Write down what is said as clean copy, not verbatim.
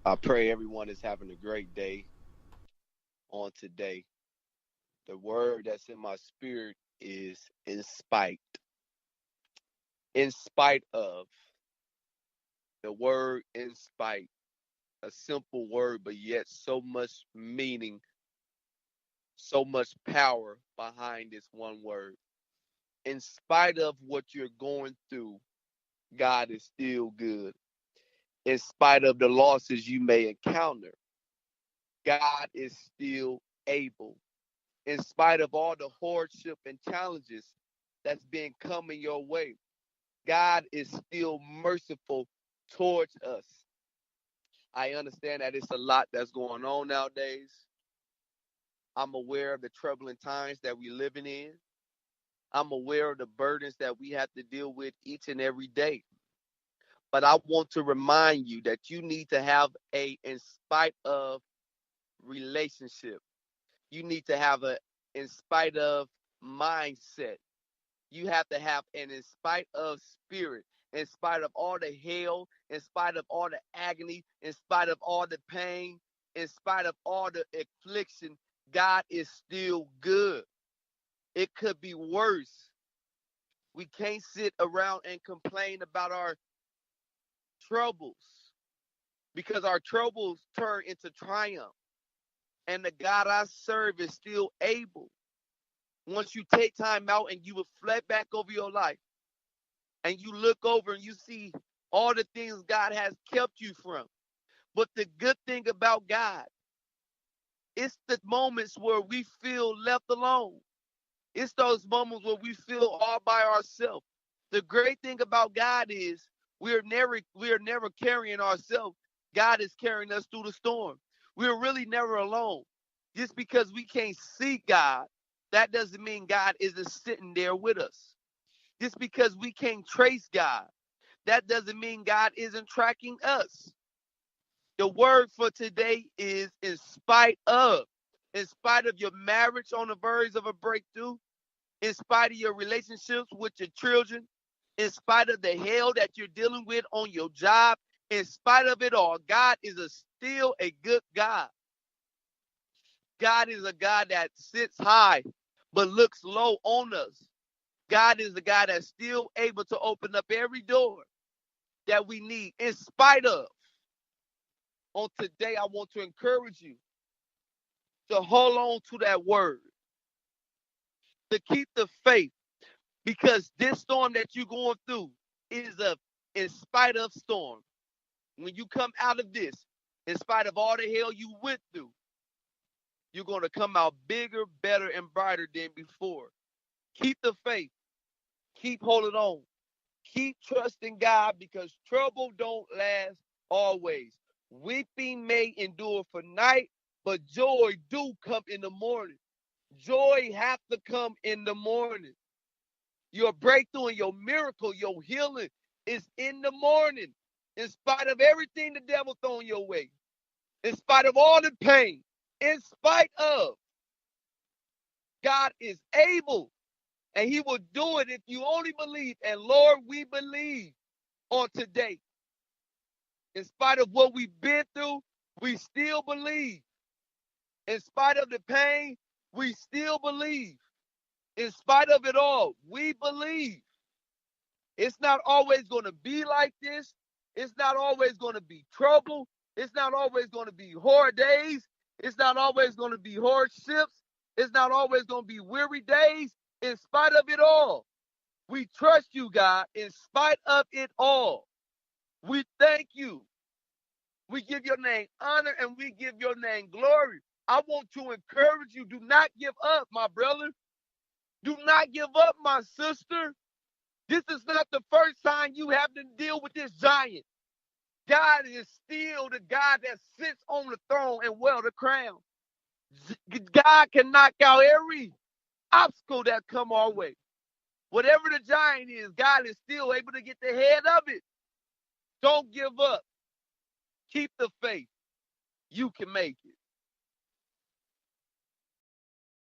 I pray everyone is having a great day on today. The word that's in my spirit is in spite. In spite of the word in spite, a simple word, but yet so much meaning, so much power behind this one word. In spite of what you're going through, God is still good. In spite of the losses you may encounter, God is still able. In spite of all the hardship and challenges that's been coming your way, God is still merciful towards us. I understand that it's a lot that's going on nowadays. I'm aware of the troubling times that we're living in. I'm aware of the burdens that we have to deal with each and every day. But I want to remind you that you need to have a in spite of relationship. You need to have a in spite of mindset. You have to have an in spite of spirit, in spite of all the hell, in spite of all the agony, in spite of all the pain, in spite of all the affliction, God is still good. It could be worse. We can't sit around and complain about our troubles because our troubles turn into triumph. And the God I serve is still able. Once you take time out and you reflect back over your life, and you look over and you see all the things God has kept you from. But the good thing about God, it's the moments where we feel left alone. It's those moments where we feel all by ourselves. The great thing about God is we're never carrying ourselves. God is carrying us through the storm. We're really never alone. Just because we can't see God, that doesn't mean God isn't sitting there with us. Just because we can't trace God, that doesn't mean God isn't tracking us. The word for today is in spite of. In spite of your marriage on the verge of a breakthrough, in spite of your relationships with your children, in spite of the hell that you're dealing with on your job, in spite of it all, God is still a good God. God is a God that sits high but looks low on us. God is the God that's still able to open up every door that we need in spite of. On today, I want to encourage you to hold on to that word, to keep the faith, because this storm that you're going through is a in spite of storm. When you come out of this, in spite of all the hell you went through, you're going to come out bigger, better, and brighter than before. Keep the faith. Keep holding on. Keep trusting God because trouble don't last always. Weeping may endure for night, but joy do come in the morning. Joy have to come in the morning. Your breakthrough and your miracle, your healing is in the morning. In spite of everything the devil throwing your way, in spite of all the pain, in spite of, God is able and he will do it if you only believe. And Lord, we believe on today. In spite of what we've been through, we still believe. In spite of the pain, we still believe. In spite of it all, we believe. It's not always going to be like this. It's not always going to be trouble. It's not always going to be hard days. It's not always going to be hardships. It's not always going to be weary days. In spite of it all, we trust you, God, in spite of it all. We thank you. We give your name honor and we give your name glory. I want to encourage you. Do not give up, my brother. Do not give up, my sister. This is not the first time you have to deal with this giant. God is still the God that sits on the throne and wear the crown. God can knock out every obstacle that come our way. Whatever the giant is, God is still able to get the head of it. Don't give up. Keep the faith. You can make it.